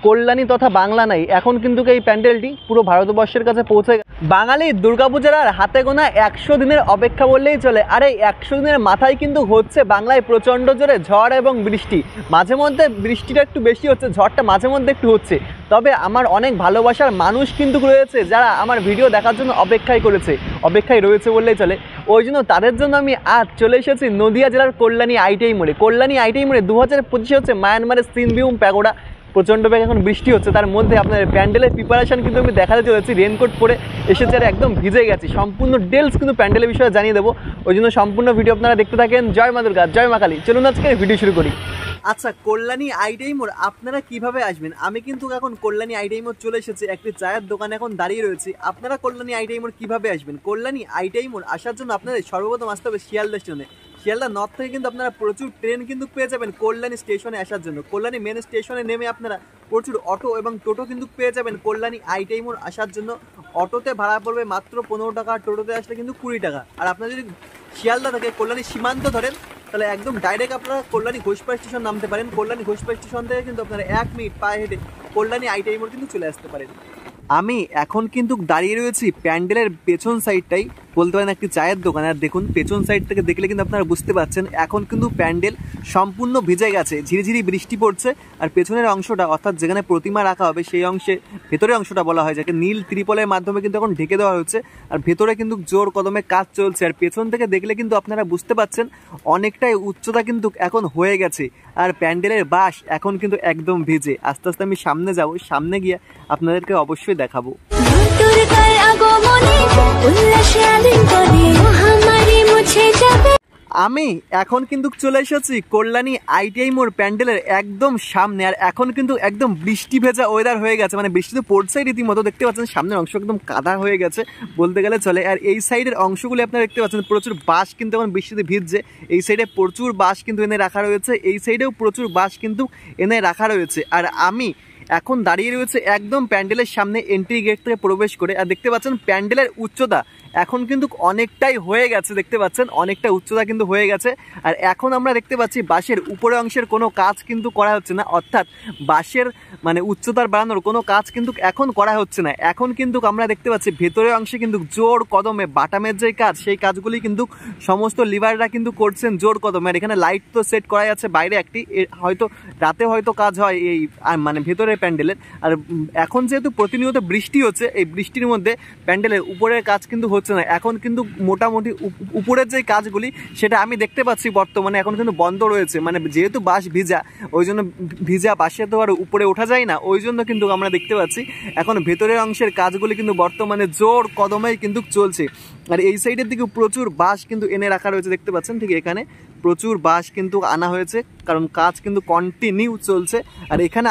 কল্যাণী তথা বাংলা নাই এখন কিন্তু এই প্যান্ডেলটি পুরো ভারতবর্ষের কাছে পৌঁছে গেছে। বাঙালি দুর্গাপূজার আর হাতে গোনা 100 দিনের অপেক্ষা বললেই চলে। আর এই 100 দিনের মাথায় কিন্তু হচ্ছে বাংলায় প্রচণ্ড জোরে ঝড় এবং বৃষ্টি। মাঝে মধ্যে বৃষ্টিটা একটু বেশি হচ্ছে, ঝড়টা মাঝে মধ্যে একটু হচ্ছে। তবে আমার অনেক ভালোবাসার মানুষ কিন্তু রয়েছে যারা আমার ভিডিও দেখার জন্য অপেক্ষায় রয়েছে বললেই চলে। ওই জন্য তাদের জন্য আমি আজ চলে এসেছি নদিয়া জেলার কল্যাণী আইটিআই মোড়ে। কল্যাণী আইটিআই মোড়ে 2025 হচ্ছে মায়ানমারের সিনভিউম প্যাগোডা। প্রচণ্ড বেগে এখন বৃষ্টি হচ্ছে, তার মধ্যে আপনার প্যান্ডেলের প্রিপারেশন কিন্তু আমি দেখাতে চলেছি। রেনকোট পরে এসেছে আর একদম ভিজে গেছি। সম্পূর্ণ ডিটেলস কিন্তু প্যান্ডেলের বিষয়ে জানিয়ে দেবো, ওই জন্য সম্পূর্ণ ভিডিও আপনারা দেখতে থাকেন। জয় মা দুর্গা, জয় মা কালী। চলুন আজকে ভিডিও শুরু করি। আচ্ছা, কল্যাণী আইটিআই মোড় আপনারা কিভাবে আসবেন? আমি কিন্তু এখন কল্যাণী আইটিআই মোড় চলে এসেছি, একটি চায়ের দোকানে এখন দাঁড়িয়ে রয়েছি। আপনারা কল্যাণী আইটিআই মোড় কিভাবে আসবেন? কল্যাণী আইটিআই মোড় আসার জন্য আপনাদের সর্বপ্রথম আসতে হবে শিয়ালদা স্টেশনে। শিয়ালদা নর্থ থেকে কিন্তু আপনারা প্রচুর ট্রেন কিন্তু পেয়ে যাবেন কল্যাণী স্টেশনে আসার জন্য। কল্যাণী মেন স্টেশনে নেমে আপনারা প্রচুর অটো এবং টোটো কিন্তু পেয়ে যাবেন কল্যাণী আইটিআই মোড় আসার জন্য। অটোতে ভাড়া পড়বে মাত্র 15 টাকা, টোটোতে আসলে কিন্তু 20 টাকা। আর আপনারা যদি শিয়ালদা থেকে কল্যাণী সীমান্ত ধরেন তাহলে একদম ডাইরেক্ট আপনারা কল্যাণী ঘোষপাড়া স্টেশন নামতে পারেন। কল্যাণী ঘোষপাড়া স্টেশন থেকে কিন্তু আপনারা 1 মিনিট পায়ে হেঁটে কল্যাণী আইটিআই মোড় কিন্তু চলে আসতে পারেন। আমি এখন কিন্তু দাঁড়িয়ে রয়েছি প্যান্ডেলের পেছন সাইডটাই বলতে পারেন একটি চায়ের দোকান। আর দেখুন পেছন সাইড থেকে দেখলে কিন্তু আপনারা বুঝতে পারছেন এখন কিন্তু প্যান্ডেল সম্পূর্ণ ভিজে গেছে, ঝিরিঝিরি বৃষ্টি পড়ছে। আর পেছনের অংশটা অর্থাৎ যেখানে প্রতিমা রাখা হবে সেই অংশে ভেতরের অংশটা বলা হয়, যাকে নীল ত্রিপলের মাধ্যমে কিন্তু এখন ঢেকে দেওয়া হচ্ছে। আর ভেতরে কিন্তু জোর কদমে কাজ চলছে। আর পেছন থেকে দেখলে কিন্তু আপনারা বুঝতে পারছেন অনেকটাই উচ্চতা কিন্তু এখন হয়ে গেছে। আর প্যান্ডেলের বাঁশ এখন কিন্তু একদম ভিজে। আস্তে আস্তে আমি সামনে যাব, সামনে গিয়ে আপনাদেরকে অবশ্যই দেখাবো। আমি এখন কিন্তু চলে এসেছি কল্যাণী আইটিআই মোড় প্যান্ডেলের একদম সামনে। আর এখন কিন্তু একদম বৃষ্টি ভেজা ওয়েদার হয়ে গেছে, মানে বৃষ্টি তো পড়ছেই রীতিমতো। দেখতে পাচ্ছেন সামনের অংশ একদম কাদা হয়ে গেছে বলতে গেলে চলে। আর এই সাইডের অংশগুলি আপনারা দেখতে পাচ্ছেন প্রচুর বাঁশ কিন্তু এখন বৃষ্টিতে ভিজছে। এই সাইডে প্রচুর বাঁশ কিন্তু এনে রাখা রয়েছে, এই সাইডেও প্রচুর বাঁশ কিন্তু এনে রাখা রয়েছে। আর আমি এখন দাঁড়িয়ে রয়েছে একদম প্যান্ডেলের সামনে এন্ট্রি গেট থেকে প্রবেশ করে। আর দেখতে পাচ্ছেন প্যান্ডেলের উচ্চতা এখন কিন্তু অনেকটাই হয়ে গেছে, দেখতে পাচ্ছেন অনেকটা উচ্চতা কিন্তু হয়ে গেছে। আর এখন আমরা দেখতে পাচ্ছি বাঁশের উপরের অংশের কোনো কাজ কিন্তু করা হচ্ছে না, অর্থাৎ বাঁশের মানে উচ্চতার বাড়ানোর কোনো কাজ কিন্তু এখন করা হচ্ছে না। এখন কিন্তু আমরা দেখতে পাচ্ছি ভেতরের অংশে কিন্তু জোর কদমে বাটামের যে কাজ সেই কাজগুলি কিন্তু সমস্ত লিভাররা কিন্তু করছেন জোর কদমে। আর এখানে লাইট তো সেট করা যাচ্ছে বাইরে একটি, হয়তো রাতে হয়তো কাজ হয় এই মানে ভেতরের প্যান্ডেলের। আর এখন যেহেতু প্রতিনিয়ত বৃষ্টি হচ্ছে, এই বৃষ্টির মধ্যে প্যান্ডেলের উপরের কাজ কিন্তু হচ্ছে না। এখন কিন্তু মোটামুটি উপরের যে কাজগুলি সেটা আমি দেখতে পাচ্ছি বর্তমানে এখন কিন্তু বন্ধ রয়েছে। মানে যেহেতু বাঁশ ভিজা, ওই জন্য ভিজা বাঁশে তো আর উপরে ওঠা যায় না, ওই জন্য কিন্তু আমরা দেখতে পাচ্ছি এখন ভেতরের অংশের কাজগুলি কিন্তু বর্তমানে জোর কদমেই কিন্তু চলছে। আর এই সাইডের দিকে প্রচুর বাঁশ কিন্তু এনে রাখা রয়েছে, দেখতে পাচ্ছেন ঠিক এখানে প্রচুর বাঁশ কিন্তু আনা হয়েছে, কারণ কাজ কিন্তু কন্টিনিউ চলছে। আর এখানে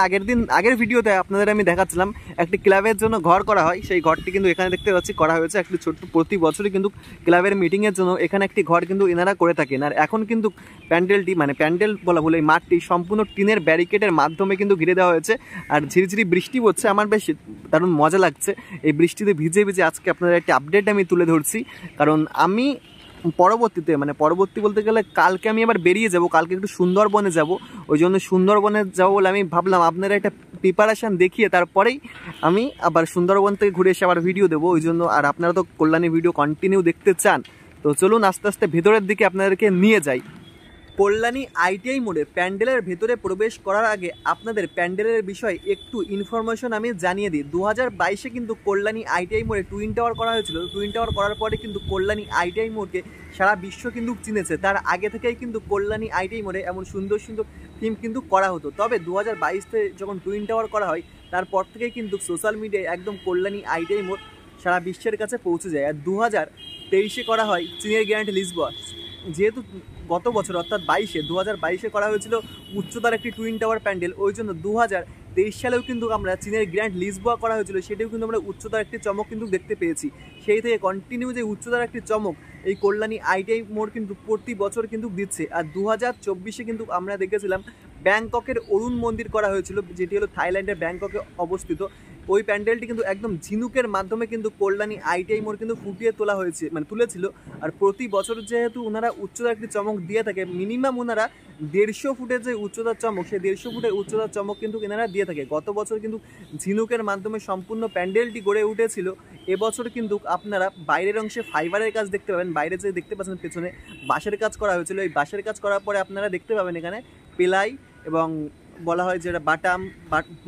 আগের ভিডিওতে আপনাদের আমি দেখাচ্ছিলাম একটি ক্লাবের জন্য ঘর করা হয়, সেই ঘরটি কিন্তু এখানে দেখতে পাচ্ছি করা হয়েছে একটি ছোট্ট। প্রতি বছরই কিন্তু ক্লাবের মিটিংয়ের জন্য এখানে একটি ঘর কিন্তু এনারা করে থাকেন। আর এখন কিন্তু প্যান্ডেলটি মানে প্যান্ডেল বলা বলে এই মাঠটি সম্পূর্ণ টিনের ব্যারিকেডের মাধ্যমে কিন্তু ঘিরে দেওয়া হয়েছে। আর ঝিরিঝিরি বৃষ্টি পড়ছে, আমার বেশ দারুণ মজা লাগছে এই বৃষ্টিতে ভিজে ভিজে আজকে আপনাদের একটি আপডেট আমি তুলে ধরছি। কারণ আমি পরবর্তী বলতে গেলে কালকে আমি আবার বেরিয়ে যাব, কালকে একটু সুন্দরবনে যাব। ওই জন্য সুন্দরবনে যাবো বলে আমি ভাবলাম আপনারা একটা প্রিপারেশান দেখিয়ে তারপরেই আমি আবার সুন্দরবন থেকে ঘুরে এসে আবার ভিডিও দেবো। ওই জন্য আর আপনারা তো কল্যাণী ভিডিও কন্টিনিউ দেখতে চান, তো চলুন আস্তে আস্তে ভেতরের দিকে আপনাদেরকে নিয়ে যাই। কল্যাণী আইটিআই মোড়ে প্যান্ডেলের ভেতরে প্রবেশ করার আগে আপনাদের প্যান্ডেলের বিষয়ে একটু ইনফরমেশন আমি জানিয়ে দিই। 2022-এ কিন্তু কল্যাণী আইটিআই মোড়ে টুইন টাওয়ার করা হয়েছিল। টুইন টাওয়ার করার পরে কিন্তু কল্যাণী আইটিআই মোড়কে সারা বিশ্ব কিন্তু চিনেছে। তার আগে থেকেই কিন্তু কল্যাণী আইটিআই মোড়ে এমন সুন্দর সুন্দর থিম কিন্তু করা হতো। তবে 2022-তে যখন টুইন টাওয়ার করা হয় তারপর থেকেই কিন্তু সোশ্যাল মিডিয়ায় একদম কল্যাণী আইটিআই মোড় সারা বিশ্বের কাছে পৌঁছে যায়। আর 2023-এ করা হয় চীনের গ্র্যান্ড লিসবন। যেহেতু গত বছর অর্থাৎ 2022-এ করা হয়েছিল উচ্চতার একটি টুইন টাওয়ার প্যান্ডেল, ওই জন্য 2023 সালেও কিন্তু আমরা চীনের গ্র্যান্ড লিসবন করা হয়েছিল, সেটাও কিন্তু আমরা উচ্চতার একটি চমক কিন্তু দেখতে পেয়েছি। সেই থেকে কন্টিনিউ যে উচ্চতার একটি চমক এই কল্যাণী আইটিআই মোড় কিন্তু প্রতি বছর কিন্তু দিচ্ছে। আর 2024-এ কিন্তু আমরা দেখেছিলাম ব্যাংককের অরুণ মন্দির করা হয়েছিল, যেটি হলো থাইল্যান্ডের ব্যাংককে অবস্থিত। ওই প্যান্ডেলটি কিন্তু একদম ঝিনুকের মাধ্যমে কিন্তু কল্যাণী আইটিআই মোড় কিন্তু ফুটিয়ে তোলা হয়েছে, মানে তুলেছিল। আর প্রতি বছর যেহেতু ওনারা উচ্চতার একটি চমক দিয়ে থাকে, মিনিমাম ওনারা 150 ফুটের যে উচ্চতার চমক, সেই 150 ফুটের উচ্চতার চমক কিন্তু এনারা দিয়ে থাকে। গত বছর কিন্তু ঝিনুকের মাধ্যমে সম্পূর্ণ প্যান্ডেলটি গড়ে উঠেছিল। এবছর কিন্তু আপনারা বাইরের অংশে ফাইবারের কাজ দেখতে পাবেন। বাইরে যে দেখতে পাচ্ছেন পেছনে বাঁশের কাজ করা হয়েছিল, এই বাঁশের কাজ করার পরে আপনারা দেখতে পাবেন এখানে পেলাই এবং বলা হয় যেটা বাটাম,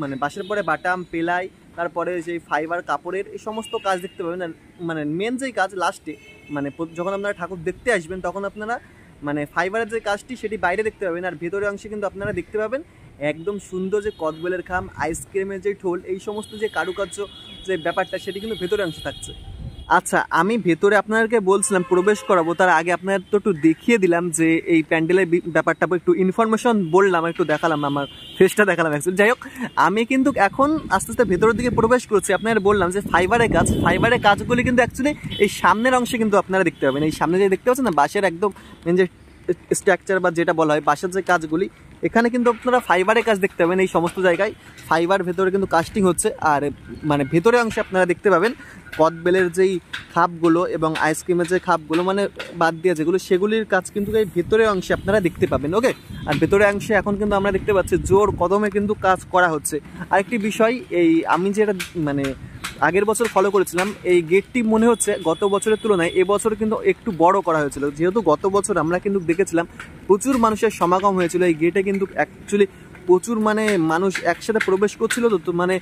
মানে বাঁশের পরে বাটাম, পেলাই, তারপরে সেই ফাইবার কাপড়ের এই সমস্ত কাজ দেখতে পাবেন। মানে মেন যেই কাজ লাস্টে, মানে যখন আপনারা ঠাকুর দেখতে আসবেন তখন আপনারা মানে ফাইবারের যে কাজটি সেটি বাইরে দেখতে পাবেন। আর ভেতরের অংশে কিন্তু আপনারা দেখতে পাবেন একদম সুন্দর যে কদবেলের খাম, আইসক্রিমের যে ঠোল, এই সমস্ত যে কারুকার্য যে ব্যাপারটা সেটি কিন্তু ভেতরের অংশে থাকছে। আচ্ছা, আমি ভেতরে আপনাদেরকে বলছিলাম প্রবেশ করাবো, তার আগে আপনাদের তো একটু দেখিয়ে দিলাম যে এই প্যান্ডেলের ব্যাপারটা, একটু ইনফরমেশন বললাম, একটু দেখালাম, আমার ফেসটা দেখালাম অ্যাকচুয়ালি। যাই হোক, আমি কিন্তু এখন আস্তে আস্তে ভেতরের দিকে প্রবেশ করছি। আপনাদের বললাম যে ফাইবারের কাজগুলি কিন্তু অ্যাকচুয়ালি এই সামনের অংশে কিন্তু আপনারা দেখতে পাবেন। এই সামনে যে দেখতে পাচ্ছেন না বাঁশের একদম মেন যে স্ট্রাকচার বা যেটা বলা হয় বাঁশের যে কাজগুলি, এখানে কিন্তু আপনারা ফাইবারের কাজ দেখতে পাবেন। এই সমস্ত জায়গায় ফাইবার ভেতরে কিন্তু কাস্টিং হচ্ছে। আর মানে ভেতরের অংশে আপনারা দেখতে পাবেন কদবেলের যেই খাপগুলো এবং আইসক্রিমের যে খাপগুলো মানে বাদ দিয়ে যেগুলো, সেগুলির কাজ কিন্তু এই ভেতরের অংশে আপনারা দেখতে পাবেন। ওকে, আর ভেতরের অংশে এখন কিন্তু আমরা দেখতে পাচ্ছি জোর কদমে কিন্তু কাজ করা হচ্ছে। আরেকটি বিষয়, এই আমি যেটা মানে আগের বছর ফলো করেছিলাম, এই গেটটি মনে হচ্ছে গত বছরের তুলনায় এবছর কিন্তু একটু বড় করা হয়েছিল। যেহেতু গত বছর আমরা কিন্তু দেখেছিলাম প্রচুর মানুষের সমাগম হয়েছিল, এই গেটে কিন্তু অ্যাকচুয়ালি প্রচুর মানে মানুষ একসাথে প্রবেশ করছিল, তো মানে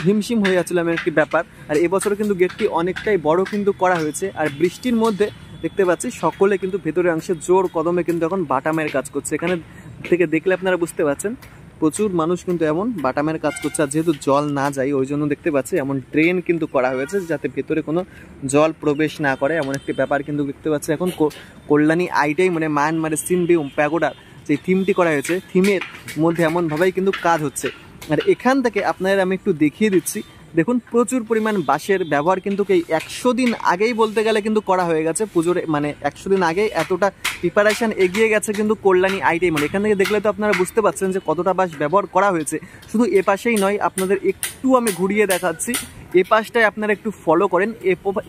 হিমশিম হয়ে যাচ্ছিল এমন একটি ব্যাপার। আর এবছর কিন্তু গেটটি অনেকটাই বড় কিন্তু করা হয়েছে। আর বৃষ্টির মধ্যে দেখতে পাচ্ছি সকলে কিন্তু ভেতরের অংশে জোর কদমে কিন্তু এখন বাটামের কাজ করছে। এখানে থেকে দেখলে আপনারা বুঝতে পারছেন প্রচুর মানুষ কিন্তু এমন বাটামের কাজ করছে। আর যেহেতু জল না যায় ওই জন্য দেখতে পাচ্ছি এমন ড্রেন কিন্তু করা হয়েছে যাতে ভেতরে কোনো জল প্রবেশ না করে, এমন একটি ব্যাপার কিন্তু দেখতে পাচ্ছি। এখন কল্যাণী আইটিআই মানে মায়ানমারের সিনবিউম প্যাগোডার যে থিমটি করা হয়েছে, থিমের মধ্যে এমনভাবেই কিন্তু কাজ হচ্ছে। আর এখান থেকে আপনাদের আমি একটু দেখিয়ে দিচ্ছি, দেখুন প্রচুর পরিমাণ বাঁশের ব্যবহার কিন্তু এই 100 দিন আগেই বলতে গেলে কিন্তু করা হয়ে গেছে। পুজোর মানে 100 দিন আগেই এতটা প্রিপারেশন এগিয়ে গেছে কিন্তু কল্যাণী আইটিআই মানে। এখান থেকে দেখলে তো আপনারা বুঝতে পারছেন যে কতটা বাঁশ ব্যবহার করা হয়েছে। শুধু এ পাশেই নয়, আপনাদের একটু আমি ঘুরিয়ে দেখাচ্ছি, এ পাশটায় আপনারা একটু ফলো করেন,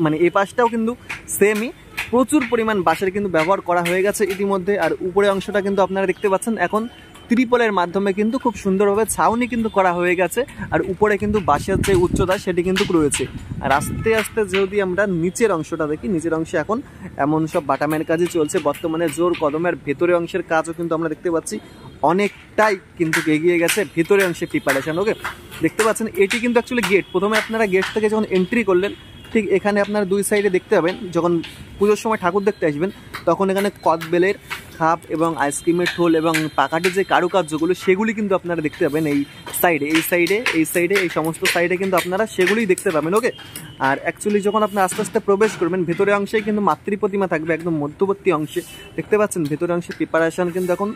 মানে এ পাশটাও কিন্তু সেমই প্রচুর পরিমাণ বাঁশের কিন্তু ব্যবহার করা হয়ে গেছে ইতিমধ্যে। আর উপরে অংশটা কিন্তু আপনারা দেখতে পাচ্ছেন এখন ত্রিপলের মাধ্যমে কিন্তু খুব সুন্দরভাবে ছাউনি কিন্তু করা হয়ে গেছে। আর উপরে কিন্তু বাঁশের যে উচ্চতা সেটি কিন্তু রয়েছে। আর আস্তে আস্তে যদি আমরা নিচের অংশটা দেখি, নিচের অংশে এখন এমন সব বাটামের কাজই চলছে বর্তমানে জোর কদমের। ভেতরের অংশের কাজও কিন্তু আমরা দেখতে পাচ্ছি অনেকটাই কিন্তু এগিয়ে গেছে ভেতরের অংশে প্রিপারেশন। ওকে, দেখতে পাচ্ছেন এটি কিন্তু অ্যাকচুয়ালি গেট। প্রথমে আপনারা গেট থেকে যখন এন্ট্রি করলেন, ঠিক এখানে আপনারা দুই সাইডে দেখতে পাবেন, যখন পুজোর সময় ঠাকুর দেখতে আসবেন তখন এখানে কদবেলের খাপ এবং আইসক্রিমের ঠোল এবং পাকাটির যে কারুকার্যগুলো সেগুলি কিন্তু আপনারা দেখতে পাবেন এই সাইডে, এই সমস্ত সাইডে কিন্তু আপনারা সেগুলিই দেখতে পাবেন। ওকে, আর অ্যাকচুয়ালি যখন আপনারা আস্তে আস্তে প্রবেশ করবেন ভেতরের অংশেই কিন্তু মাতৃ প্রতিমা থাকবে একদম মধ্যবর্তী অংশে। দেখতে পাচ্ছেন ভেতরের অংশে প্রিপারেশন কিন্তু এখন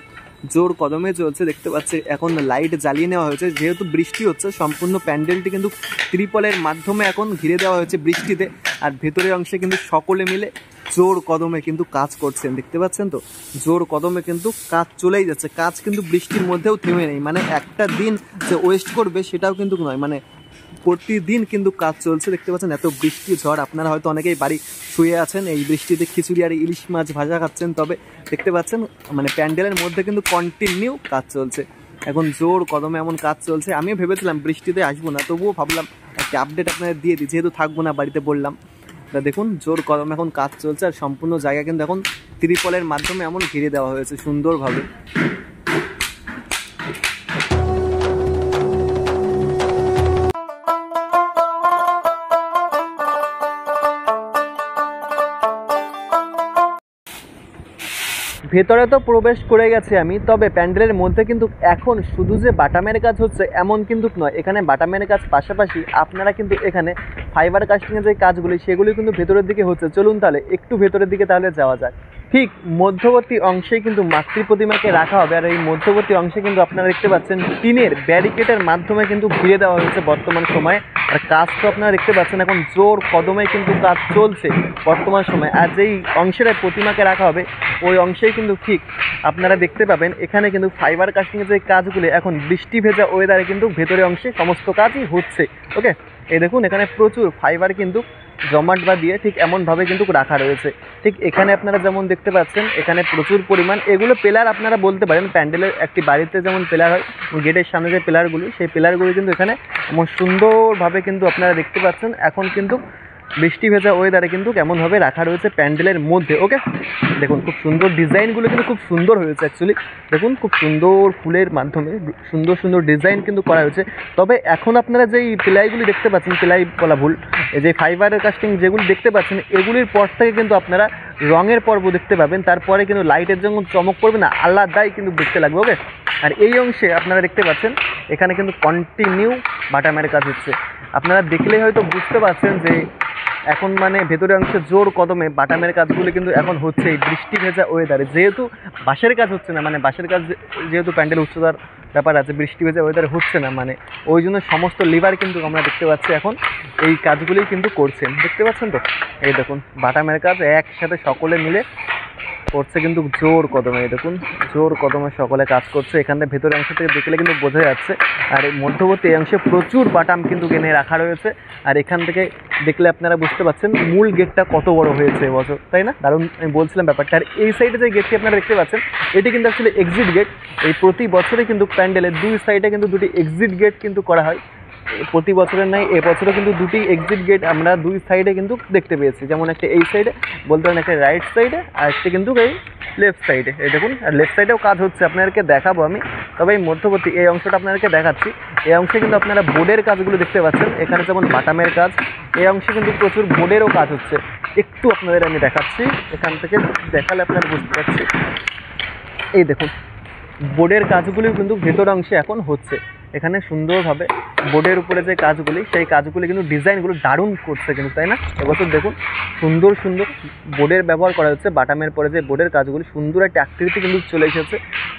জোর কদমে চলছে। দেখতে পাচ্ছি এখন লাইট জ্বালিয়ে নেওয়া হয়েছে, যেহেতু বৃষ্টি হচ্ছে সম্পূর্ণ প্যান্ডেলটি কিন্তু ত্রিপলের মাধ্যমে এখন ঘিরে দেওয়া হয়েছে বৃষ্টিতে। আর ভেতরের অংশে কিন্তু সকলে মিলে জোর কদমে কিন্তু কাজ করছেন। দেখতে পাচ্ছেন তো জোর কদমে কিন্তু কাজ চলেই যাচ্ছে। কাজ কিন্তু বৃষ্টির মধ্যেও থেমে নেই, মানে একটা দিন যে ওয়েস্ট করবে সেটাও কিন্তু নয়, মানে প্রতিদিন কিন্তু কাজ চলছে। দেখতে পাচ্ছেন এত বৃষ্টি ঝড়, আপনারা হয়তো অনেকেই বাড়ি শুয়ে আছেন এই বৃষ্টিতে খিচুড়ি আর ইলিশ মাছ ভাজা খাচ্ছেন, তবে দেখতে পাচ্ছেন মানে প্যান্ডেলের মধ্যে কিন্তু কন্টিনিউ কাজ চলছে। এখন জোর কদমে এমন কাজ চলছে। আমিও ভেবেছিলাম বৃষ্টিতে আসবো না, তবুও ভাবলাম একটা আপডেট আপনাদের দিয়ে দিই, যেহেতু থাকবো না বাড়িতে বললাম। তা দেখুন জোর কদমে এখন কাজ চলছে আর সম্পূর্ণ জায়গা কিন্তু এখন ত্রিপলের মাধ্যমে এমন ঘিরে দেওয়া হয়েছে সুন্দরভাবে। ভেতরে তো প্রবেশ করে গেছি আমি, তবে প্যান্ডেলের মধ্যে কিন্তু এখন শুধু যে বাটামের কাজ হচ্ছে এমন কিন্তু নয়। এখানে বাটামের কাজ পাশাপাশি আপনারা কিন্তু এখানে ফাইবার কাস্টিংয়ের যে কাজগুলি সেগুলি কিন্তু ভেতরের দিকে হচ্ছে। চলুন তাহলে একটু ভেতরের দিকে তাহলে যাওয়া যাক। ঠিক মধ্যবর্তী অংশেই কিন্তু মাতৃ প্রতিমাকে রাখা হবে। আর এই মধ্যবর্তী অংশে কিন্তু আপনারা দেখতে পাচ্ছেন টিনের ব্যারিকেডের মাধ্যমে কিন্তু ঘিরে দেওয়া হয়েছে বর্তমান সময়ে। আর কাজ তো আপনারা দেখতে পাচ্ছেন এখন জোর কদমে কিন্তু কাজ চলছে বর্তমান সময়। আর যেই অংশের প্রতিমাকে রাখা হবে ওই অংশেই কিন্তু ঠিক আপনারা দেখতে পাবেন এখানে কিন্তু ফাইবার কাস্টিংয়ের যে কাজগুলি এখন বৃষ্টি ভেজা ওয়েদারে কিন্তু ভেতরে অংশে সমস্ত কাজই হচ্ছে। ওকে, এই দেখুন এখানে প্রচুর ফাইবার কিন্তু জমাট বা দিয়ে ঠিক এমনভাবে কিন্তু রাখা রয়েছে। ঠিক এখানে আপনারা যেমন দেখতে পাচ্ছেন এখানে প্রচুর পরিমাণ এগুলো পিলার আপনারা বলতে পারেন। প্যান্ডেলের একটি বাড়িতে যেমন পিলার হয়, গেটের সামনে যে পিলারগুলি, সেই পিলারগুলি কিন্তু এখানে এমন সুন্দরভাবে কিন্তু আপনারা দেখতে পাচ্ছেন। এখন কিন্তু বৃষ্টি ভেজা ওয়েদারে কিন্তু কেমনভাবে রাখা রয়েছে প্যান্ডেলের মধ্যে। ওকে, দেখুন খুব সুন্দর ডিজাইনগুলো কিন্তু খুব সুন্দর হয়েছে অ্যাকচুয়ালি। দেখুন খুব সুন্দর ফুলের মাধ্যমে সুন্দর সুন্দর ডিজাইন কিন্তু করা হয়েছে। তবে এখন আপনারা যেই প্লাইগুলি দেখতে পাচ্ছেন, প্লাই বলা ভুল, এই যে ফাইবারের কাস্টিং যেগুলি দেখতে পাচ্ছেন, এগুলির পর থেকে কিন্তু আপনারা রঙের পর্ব দেখতে পাবেন। তারপরে কিন্তু লাইটের যখন চমক পড়বে না, আলাদাই কিন্তু দেখতে লাগবে। ওকে, আর এই অংশে আপনারা দেখতে পাচ্ছেন এখানে কিন্তু কন্টিনিউ বাটামের কাজ হচ্ছে। আপনারা দেখলেই হয়তো বুঝতে পারছেন যে এখন মানে ভেতরের অংশে জোর কদমে বাটামের কাজগুলো কিন্তু এখন হচ্ছে এই বৃষ্টি ভেজা ওয়েদারে। যেহেতু বাঁশের কাজ হচ্ছে না, মানে বাঁশের কাজ যেহেতু প্যান্ডেল উচ্চতার ব্যাপার আছে, বৃষ্টি ভেজা ওয়েদারে হচ্ছে না, মানে ওই জন্য সমস্ত লিভার কিন্তু আমরা দেখতে পাচ্ছি এখন এই কাজগুলি কিন্তু করছেন। দেখতে পাচ্ছেন তো, এই দেখুন বাটামের কাজ একসাথে সকলে মিলে করছে কিন্তু জোর কদমে। এই দেখুন জোর কদমে সকলে কাজ করছে। এখানে ভেতরের অংশ থেকে দেখলে কিন্তু বোঝা যাচ্ছে। আর এই মধ্যবর্তী অংশে প্রচুর বাটাম কিন্তু এনে রাখা রয়েছে। আর এখান থেকে দেখলে আপনারা বুঝতে পারছেন মূল গেটটা কত বড় হয়েছে এবছর, তাই না? দারুণ আমি বলছিলাম ব্যাপারটা। আর এই সাইডে যে গেটটি আপনারা দেখতে পাচ্ছেন, এটি কিন্তু অ্যাকচুয়ালি এক্সিট গেট। এই প্রতি বছরে কিন্তু প্যান্ডেলের দুই সাইডে কিন্তু দুটি এক্সিট গেট কিন্তু করা হয়। প্রতি বছরের নয়, এবছরও কিন্তু দুটি এক্সিট গেট আমরা দুই সাইডে কিন্তু দেখতে পেয়েছি। যেমন একটা এই সাইডে বলতে পারেন, একটা রাইট সাইডে, আর একটা কিন্তু এই লেফট সাইডে। এই দেখুন, আর লেফট সাইডেও কাজ হচ্ছে, আপনাদেরকে দেখাবো আমি। তবে এই মধ্যবর্তী এই অংশটা আপনাদেরকে দেখাচ্ছি। এই অংশে কিন্তু আপনারা বোর্ডের কাজগুলো দেখতে পাচ্ছেন। এখানে যেমন বাটামের কাজ, এই অংশে কিন্তু প্রচুর বোর্ডেরও কাজ হচ্ছে। একটু আপনাদের আমি দেখাচ্ছি, এখান থেকে দেখালে আপনারা বুঝতে পারছি। এই দেখুন বোর্ডের কাজগুলিও কিন্তু ভেতর অংশে এখন হচ্ছে। এখানে সুন্দরভাবে বোর্ডের উপরে যে কাজগুলি, সেই কাজগুলি কিন্তু ডিজাইনগুলো দারুণ করছে কিন্তু, তাই না? এবছর দেখুন সুন্দর সুন্দর বোর্ডের ব্যবহার করা হচ্ছে। বাটামের পরে যে বোর্ডের কাজগুলি সুন্দর একটা আকৃতি কিন্তু চলে এসেছে।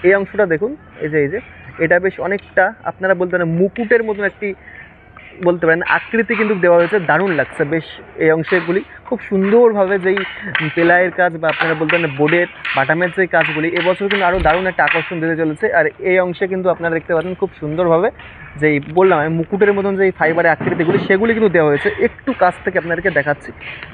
এই অংশটা দেখুন, এই যে এটা বেশ অনেকটা আপনারা বলতে পারেন মুকুটের মতন একটি বলতে পারেন আকৃতি কিন্তু দেওয়া হয়েছে, দারুণ লাগছে বেশ। এই অংশগুলি খুব সুন্দরভাবে যেই পেলাইয়ের কাজ বা আপনারা বলতে পারেন বোর্ডের বাটামের যে কাজগুলি, এবছর কিন্তু আরও দারুণ একটা আকর্ষণ দিতে চলেছে। আর এই অংশে কিন্তু আপনারা দেখতে পাচ্ছেন খুব সুন্দরভাবে যেই বললাম আমি মুকুটের মতন যেই ফাইবারের আকৃতিগুলি, সেগুলি কিন্তু দেওয়া হয়েছে। একটু কাছ থেকে আপনাদেরকে দেখাচ্ছি।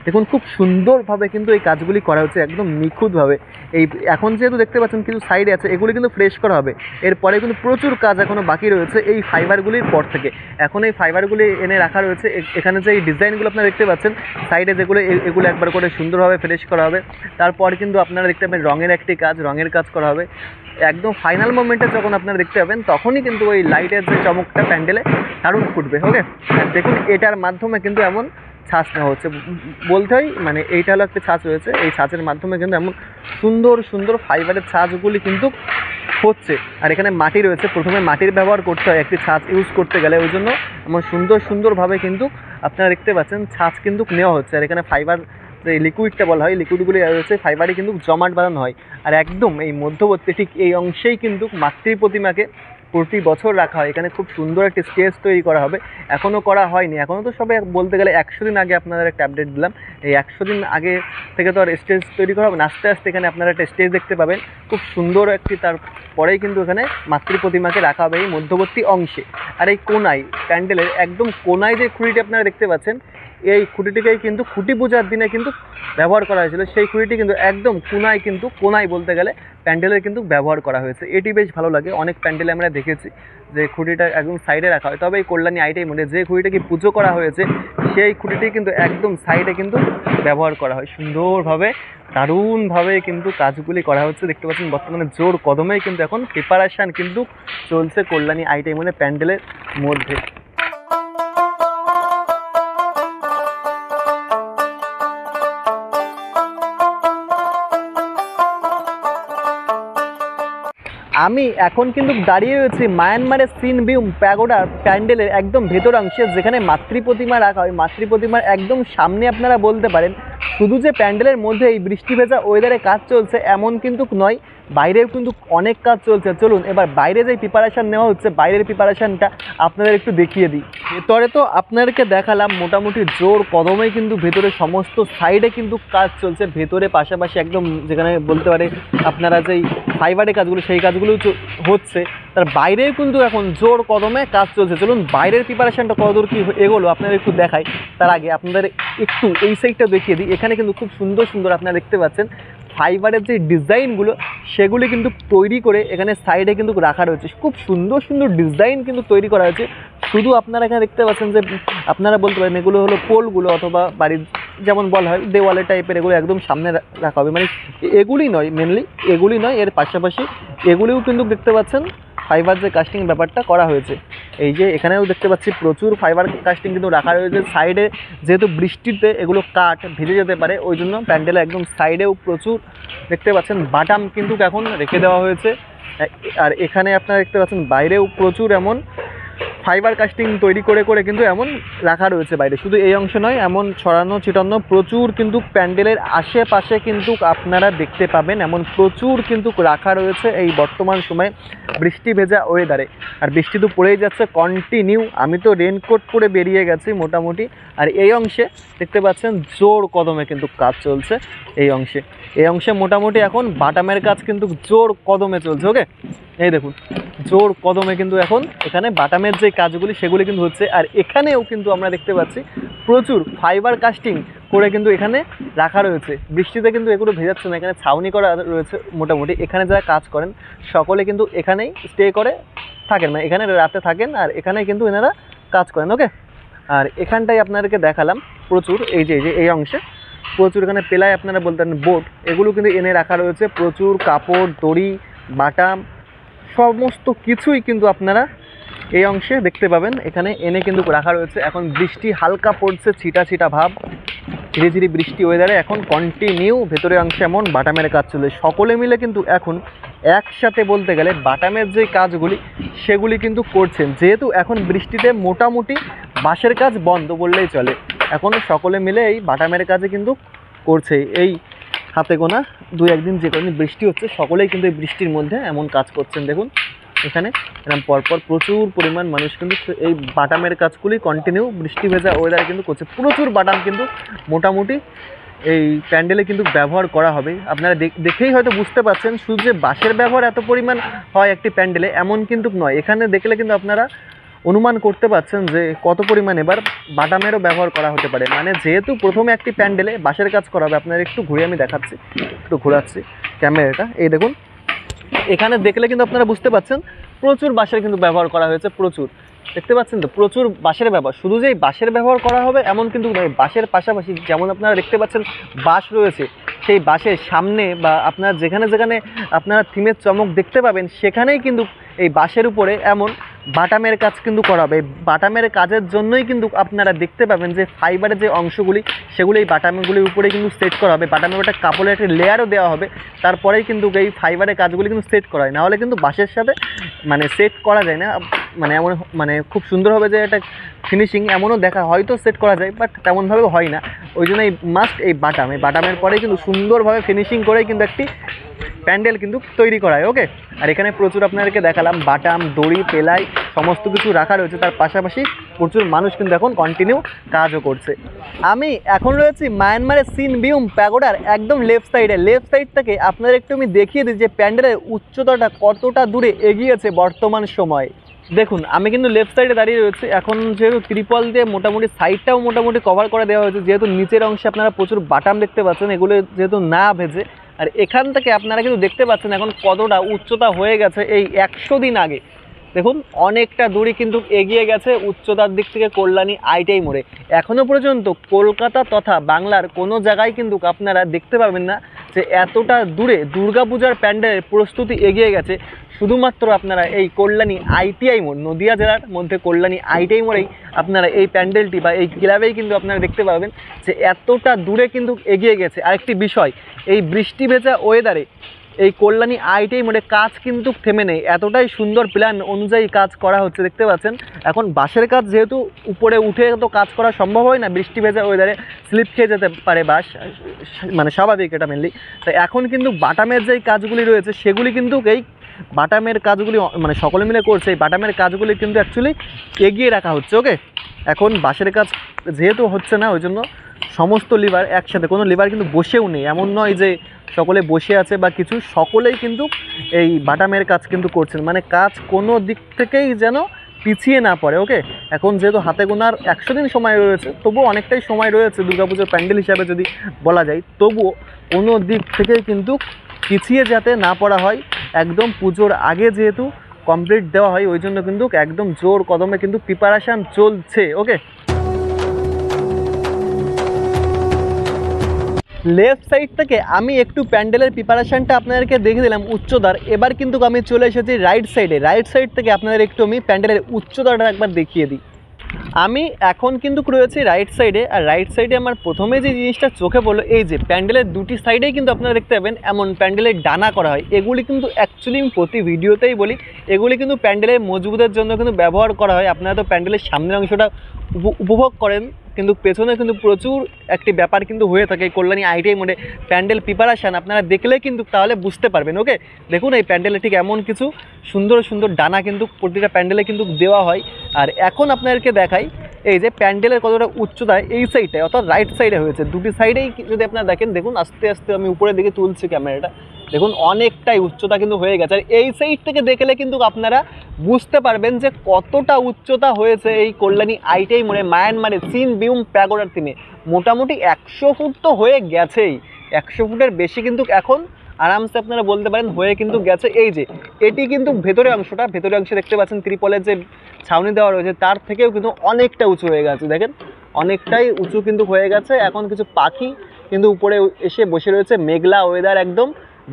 দেখুন খুব সুন্দরভাবে কিন্তু এই কাজগুলি করা হচ্ছে, একদম নিখুঁতভাবে। এই এখন যেহেতু দেখতে পাচ্ছেন কিছু সাইডে আছে, এগুলি কিন্তু ফ্রেশ করা হবে। এরপরে কিন্তু প্রচুর কাজ এখনও বাকি রয়েছে এই ফাইবারগুলির পর থেকে। এখন এই ফাইবারগুলি এনে রাখা রয়েছে। এখানে যে এই ডিজাইনগুলো আপনারা দেখতে পাচ্ছেন সাইডে যেগুলো, এগুলো একবার করে সুন্দরভাবে ফ্রেশ করা হবে। তারপর কিন্তু আপনারা দেখতে পাবেন রঙের একটি কাজ, রঙের কাজ করা হবে। একদম ফাইনাল মোমেন্টে যখন আপনারা দেখতে পাবেন, তখনই কিন্তু ওই লাইটের যে চমকটা প্যান্ডেলে দারুণ ফুটবে। ওকে, আর দেখুন এটার মাধ্যমে কিন্তু এমন ছাঁচ নেওয়া হচ্ছে বলতে হয়, মানে এইটা হলো একটা ছাঁচ রয়েছে। এই ছাঁচের মাধ্যমে কিন্তু এমন সুন্দর সুন্দর ফাইবারের ছাঁচগুলি কিন্তু হচ্ছে। আর এখানে মাটি রয়েছে, প্রথমে মাটির ব্যবহার করতে হয় একটি ছাঁচ ইউজ করতে গেলে, ওই জন্য এমন সুন্দর সুন্দরভাবে কিন্তু আপনারা দেখতে পাচ্ছেন ছাঁচ কিন্তু নেওয়া হচ্ছে। আর এখানে ফাইবার যে লিকুইডটা বলা হয়, লিকুইডগুলি রয়েছে ফাইবারে কিন্তু জমাট বাঁধানো হয়। আর একদম এই মধ্যবর্তী ঠিক এই অংশেই কিন্তু মাতৃ প্রতিমাকে প্রতি বছর রাখা হয়। এখানে খুব সুন্দর একটি স্টেজ তৈরি করা হবে, এখনও করা হয়নি। এখনও তো সবাই বলতে গেলে 100 দিন আগে আপনাদের একটা আপডেট দিলাম। এই 100 দিন আগে থেকে তো আর স্টেজ তৈরি করা হবে না, আস্তে আস্তে এখানে আপনারা একটা স্টেজ দেখতে পাবেন খুব সুন্দর একটি। তারপরেই কিন্তু এখানে মাতৃ প্রতিমাকে রাখা হবে এই মধ্যবর্তী অংশে। আর এই কোনায়, প্যান্ডেলের একদম কোনায় যে খুঁটিটি আপনারা দেখতে পাচ্ছেন, এই খুঁটিটিকেই কিন্তু খুঁটি পূজার দিনে কিন্তু ব্যবহার করা হয়েছিল। সেই খুঁটিটি কিন্তু একদম কোনায়, কিন্তু কোনায় বলতে গেলে প্যান্ডেলের কিন্তু ব্যবহার করা হয়েছে। এটি বেশ ভালো লাগে। অনেক প্যান্ডেলে আমরা দেখেছি যে খুঁটিটা একদম সাইডে রাখা হয়। তবে এই কল্যাণী আইটাই মনে, যে খুঁটিটাকে পুজো করা হয়েছে সেই খুঁটিটি কিন্তু একদম সাইডে কিন্তু ব্যবহার করা হয়। সুন্দরভাবে দারুণভাবে কিন্তু কাজগুলি করা হচ্ছে। দেখতে পাচ্ছেন বর্তমানে জোর কদমেই কিন্তু এখন প্রিপারেশান কিন্তু চলছে কল্যাণী আইটাই মনে প্যান্ডেলের মধ্যে। আমি এখন কিন্তু দাঁড়িয়ে রয়েছি মায়ানমারের সিনবিউম প্যাগোডার প্যান্ডেলের একদম ভেতর অংশে, যেখানে মাতৃ প্রতিমা রাখা হয়। মাতৃ প্রতিমার একদম সামনে আপনারা বলতে পারেন। শুধু যে প্যান্ডেলের মধ্যে এই বৃষ্টি ভেজা ওয়েদারে কাজ চলছে এমন কিন্তু নয়, বাইরেও কিন্তু অনেক কাজ চলছে। চলুন এবার বাইরে যে প্রিপারেশান নেওয়া হচ্ছে, বাইরের প্রিপারেশানটা আপনাদের একটু দেখিয়ে দিই। ভেতরে তো আপনাদেরকে দেখালাম মোটামুটি জোর কদমেই কিন্তু ভেতরে সমস্ত সাইডে কিন্তু কাজ চলছে, ভেতরে পাশাপাশি একদম যেখানে বলতে পারে আপনারা যেই ফাইবারের কাজগুলো সেই কাজগুলো হচ্ছে, তার বাইরেও কিন্তু এখন জোর কদমে কাজ চলছে। চলুন বাইরের প্রিপারেশানটা কতদূর কী এগোলো আপনাদের একটু দেখাই। তার আগে আপনাদের একটু এই সাইডটা দেখিয়ে দিই। এখানে কিন্তু খুব সুন্দর সুন্দর আপনারা দেখতে পাচ্ছেন ফাইবারের যে ডিজাইনগুলো সেগুলি কিন্তু তৈরি করে এখানে সাইডে কিন্তু রাখা রয়েছে। খুব সুন্দর সুন্দর ডিজাইন কিন্তু তৈরি করা হয়েছে। শুধু আপনারা এখানে দেখতে পাচ্ছেন যে আপনারা বলতে পারেন এগুলো হলো পোলগুলো অথবা বাড়ির যেমন বলা হয় দেওয়ালে টাইপের, এগুলো একদম সামনে রাখা হবে। মানে এগুলি নয়, মেনলি এগুলি নয়, এর পাশাপাশি এগুলিও কিন্তু দেখতে পাচ্ছেন ফাইবার যে কাস্টিং ব্যাপারটা করা হয়েছে। এই যে এখানেও দেখতে পাচ্ছি প্রচুর ফাইবার কাস্টিং কিন্তু রাখা রয়েছে সাইডে। যেহেতু বৃষ্টিতে এগুলো কাঠ ভিজে যেতে পারে, ওই জন্য প্যান্ডেলে একদম সাইডেও প্রচুর দেখতে পাচ্ছেন বাটাম কিন্তু এখন রেখে দেওয়া হয়েছে। আর এখানে আপনারা দেখতে পাচ্ছেন বাইরেও প্রচুর এমন ফাইবার কাস্টিং তৈরি করে করে কিন্তু এমন রাখা রয়েছে বাইরে। শুধু এই অংশ নয়, এমন ছড়ানো ছিটানো প্রচুর কিন্তু প্যান্ডেলের আশেপাশে কিন্তু আপনারা দেখতে পাবেন এমন প্রচুর কিন্তু রাখা রয়েছে এই বর্তমান সময়ে বৃষ্টি ভেজা ওয়েদারে। আর বৃষ্টি তো পড়েই যাচ্ছে কন্টিনিউ। আমি তো রেনকোট পরে বেরিয়ে গেছি মোটামুটি। আর এই অংশে দেখতে পাচ্ছেন জোর কদমে কিন্তু কাজ চলছে। এই অংশে মোটামুটি এখন বাটামের কাজ কিন্তু জোর কদমে চলছে। ওকে, এই দেখুন জোর কদমে কিন্তু এখন এখানে বাটামের যে কাজগুলি সেগুলি কিন্তু হচ্ছে। আর এখানেও কিন্তু আমরা দেখতে পাচ্ছি প্রচুর ফাইবার কাস্টিং করে কিন্তু এখানে রাখা রয়েছে। বৃষ্টিতে কিন্তু এগুলো ভেজাচ্ছে না, এখানে ছাউনি করা রয়েছে মোটামুটি। এখানে যারা কাজ করেন সকলে কিন্তু এখানেই স্টে করে থাকেন, মানে এখানে রাতে থাকেন আর এখানেই কিন্তু এনারা কাজ করেন। ওকে, আর এখানটাই আপনাদেরকে দেখালাম প্রচুর এই যে এই অংশে প্রচুর এখানে পেলায় আপনারা বলতেন বোট, এগুলো কিন্তু এনে রাখা রয়েছে। প্রচুর কাপড়, দড়ি, বাটাম সমস্ত কিছুই কিন্তু আপনারা এই অংশে দেখতে পাবেন এখানে এনে কিন্তু রাখা রয়েছে। এখন বৃষ্টি হালকা পড়ছে, ছিটা ছিটা ভাব, ধীরে ধীরে বৃষ্টি ওয়েদারে এখন কন্টিনিউ ভেতরে অংশে এমন বাটামের কাজ চলে। সকলে মিলে কিন্তু এখন একসাথে বলতে গেলে বাটামের যে কাজগুলি সেগুলি কিন্তু করছেন। যেহেতু এখন বৃষ্টিতে মোটামুটি বাঁশের কাজ বন্ধ বললেই চলে, এখন সকলে মিলে এই বাটামের কাজে কিন্তু করছে। এই হাতে গোনা দু একদিন যে কদিন বৃষ্টি হচ্ছে সকলেই কিন্তু এই বৃষ্টির মধ্যে এমন কাজ করছেন। দেখুন এখানে এরকম পরপর প্রচুর পরিমাণ মানুষ কিন্তু এই বাটামের কাজগুলি কন্টিনিউ বৃষ্টি ভেজা ওয়েদারে কিন্তু করছে। প্রচুর বাটাম কিন্তু মোটামুটি এই প্যান্ডেলে কিন্তু ব্যবহার করা হবে। আপনারা দেখেই হয়তো বুঝতে পারছেন শুধু যে বাঁশের ব্যবহার এত পরিমাণ হয় একটি প্যান্ডেলে এমন কিন্তু নয়। এখানে দেখলে কিন্তু আপনারা অনুমান করতে পারছেন যে কত পরিমাণ এবার বাটামেরও ব্যবহার করা হতে পারে। মানে যেহেতু প্রথমে একটি প্যান্ডেলে বাঁশের কাজ করা হবে, আপনারা একটু ঘুরে আমি দেখাচ্ছি, একটু ঘোরাচ্ছি ক্যামেরাটা। এই দেখুন এখানে দেখলে কিন্তু আপনারা বুঝতে পারছেন প্রচুর বাঁশের কিন্তু ব্যবহার করা হয়েছে। প্রচুর দেখতে পাচ্ছেন তো প্রচুর বাঁশের ব্যবহার। শুধু যে বাঁশের ব্যবহার করা হবে এমন কিন্তু নয়, বাঁশের পাশাপাশি যেমন আপনারা দেখতে পাচ্ছেন বাঁশ রয়েছে, সেই বাঁশের সামনে বা আপনার যেখানে যেখানে আপনারা থিমের চমক দেখতে পাবেন সেখানেই কিন্তু এই বাঁশের উপরে এমন বাটামের কাজ কিন্তু করা হবে। বাটামের কাজের জন্যই কিন্তু আপনারা দেখতে পাবেন যে ফাইবারের যে অংশগুলি সেগুলি এই বাটামগুলির উপরে কিন্তু সেট করা হবে। বাটামের একটা কাপড়ের একটা লেয়ারও দেওয়া হবে, তারপরেই কিন্তু এই ফাইবারের কাজগুলি কিন্তু সেট করা হয়। নাহলে কিন্তু বাঁশের সাথে মানে সেট করা যায় না, মানে এমন মানে খুব সুন্দর হবে যে এটা ফিনিশিং এমনও দেখা হয়তো সেট করা যায় বাট তেমনভাবে হয় না। ওই জন্য এই মাস্ট এই বাটামের পরেই কিন্তু সুন্দরভাবে ফিনিশিং করেই কিন্তু একটি প্যান্ডেল কিন্তু তৈরি করা হয়। ওকে, আর এখানে প্রচুর আপনাদেরকে দেখালাম বাটাম, দড়ি, পেলাই সমস্ত কিছু রাখা রয়েছে। তার পাশাপাশি প্রচুর মানুষ কিন্তু এখন কন্টিনিউ কাজও করছে। আমি এখন রয়েছি মায়ানমারের সিনবিউম প্যাগোডার একদম লেফট সাইড থেকে আপনাদের একটু আমি দেখিয়ে দিই যে প্যান্ডেলের উচ্চতাটা কতটা দূরে এগিয়েছে বর্তমান সময়ে। দেখুন আমি কিন্তু লেফট সাইডে দাঁড়িয়ে রয়েছি। এখন যেহেতু ত্রিপল দিয়ে মোটামুটি সাইডটাও মোটামুটি কভার করে দেওয়া হয়েছে, যেহেতু নিচের অংশে আপনারা প্রচুর বাটাম দেখতে পাচ্ছেন, এগুলো যেহেতু না ভেজে। আর এখান থেকে আপনারা কিন্তু দেখতে পাচ্ছেন এখন কতটা উচ্চতা হয়ে গেছে এই 100 দিন আগে। দেখুন অনেকটা দূরে কিন্তু এগিয়ে গেছে উচ্চতার দিক থেকে কল্যাণী আইটিআই মোড়ে। এখনও পর্যন্ত কলকাতা তথা বাংলার কোনো জায়গায় কিন্তু আপনারা দেখতে পাবেন না যে এতটা দূরে দুর্গাপূজার প্যান্ডেলের প্রস্তুতি এগিয়ে গেছে। শুধুমাত্র আপনারা এই কল্যাণী আইটিআই মোড়, নদিয়া জেলার মধ্যে কল্যাণী আইটিআই মোড়েই আপনারা এই প্যান্ডেলটি বা এই ক্লাবেই কিন্তু আপনারা দেখতে পাবেন যে এতটা দূরে কিন্তু এগিয়ে গেছে। আরেকটি বিষয়, এই বৃষ্টি ভেজা ওয়েদারে এই কল্যাণী আইটিআই মোড়ে কাজ কিন্তু থেমে নেই, এতটাই সুন্দর প্ল্যান অনুযায়ী কাজ করা হচ্ছে। দেখতে পাচ্ছেন এখন বাসের কাজ, যেহেতু উপরে উঠে তো কাজ করা সম্ভব হয় না, বৃষ্টি ভেজা ওয়েদারে স্লিপ খেয়ে যেতে পারে বাস, মানে স্বাভাবিক এটা মেনলি। তাই এখন কিন্তু বাটামের যেই কাজগুলি রয়েছে সেগুলি কিন্তু এই বাটামের কাজগুলি মানে সকলে মিলে করছে, এই বাটামের কাজগুলি কিন্তু অ্যাকচুয়ালি এগিয়ে রাখা হচ্ছে। ওকে, এখন বাসের কাজ যেহেতু হচ্ছে না, ওই জন্য সমস্ত লিভার একসাথে, কোনো লিভার কিন্তু বসেও নেই, এমন নয় যে সকলে বসে আছে বা কিছু, সকলেই কিন্তু এই বাটামের কাজ কিন্তু করছেন, মানে কাজ কোনো দিক থেকেই যেন পিছিয়ে না পড়ে। ওকে, এখন যেহেতু হাতে গোনার 100 দিন সময় রয়েছে, তবুও অনেকটাই সময় রয়েছে দুর্গাপুজোর প্যান্ডেল হিসাবে যদি বলা যায়, তবুও কোনো দিক থেকেই কিন্তু পিছিয়ে যাতে না পড়া হয়, একদম পুজোর আগে যেহেতু কমপ্লিট দেওয়া হয়, ওই জন্য কিন্তু একদম জোর কদমে কিন্তু প্রিপারেশান চলছে। ওকে, লেফট সাইড থেকে আমি একটু প্যান্ডেলের প্রিপারেশানটা আপনাদেরকে দেখে দিলাম উচ্চতার। এবার কিন্তু আমি চলে এসেছি রাইট সাইডে। রাইট সাইড থেকে আপনাদের একটু আমি প্যান্ডেলের উচ্চতাটা একবার দেখিয়ে দিই। আমি এখন কিন্তু রয়েছি রাইট সাইডে, আর রাইট সাইডে আমার প্রথমে যে জিনিসটা চোখে পড়লো, এই যে প্যান্ডেলের দুটি সাইডেই কিন্তু আপনারা দেখতে পাবেন এমন প্যান্ডেলের ডানা করা হয়। এগুলি কিন্তু অ্যাকচুয়ালি আমি প্রতি ভিডিওতেই বলি, এগুলি কিন্তু প্যান্ডেলের মজবুতের জন্য কিন্তু ব্যবহার করা হয়। আপনারা তো প্যান্ডেলের সামনের অংশটা উপভোগ করেন, কিন্তু পেছনে কিন্তু প্রচুর একটি ব্যাপার কিন্তু হয়ে থাকে। এই কল্যাণী আইটিআই মোড়ে প্যান্ডেল প্রিপারেশান আপনারা দেখলে কিন্তু তাহলে বুঝতে পারবেন। ওকে, দেখুন এই প্যান্ডেলে ঠিক এমন কিছু সুন্দর সুন্দর ডানা কিন্তু প্রতিটা প্যান্ডেলে কিন্তু দেওয়া হয়। আর এখন আপনাদেরকে দেখাই এই যে প্যান্ডেলের কতটা উচ্চতায় এই সাইডটায় অর্থাৎ রাইট সাইডে হয়েছে। দুটি সাইডেই যদি আপনারা দেখেন, দেখুন আস্তে আস্তে আমি উপরের দিকে তুলছি ক্যামেরাটা, দেখুন অনেকটাই উচ্চতা কিন্তু হয়ে গেছে। আর এই সাইড থেকে দেখলে কিন্তু আপনারা বুঝতে পারবেন যে কতটা উচ্চতা হয়েছে এই কল্যাণী আইটিআই মোড়ে মায়ানমারের সিন বিউম প্যাগোডার থিমে। মোটামুটি 100 ফুট তো হয়ে গেছেই, 100 ফুটের বেশি কিন্তু এখন আরামসে আপনারা বলতে পারেন হয়ে কিন্তু গেছে। এই যে এটি কিন্তু ভেতরের অংশে দেখতে পাচ্ছেন ত্রিপলের যে ছাউনি দেওয়া রয়েছে তার থেকেও কিন্তু অনেকটা উঁচু হয়ে গেছে। দেখেন অনেকটাই উঁচু কিন্তু হয়ে গেছে। এখন কিছু পাখি কিন্তু উপরে এসে বসে রয়েছে, মেঘলা ওয়েদার, একদম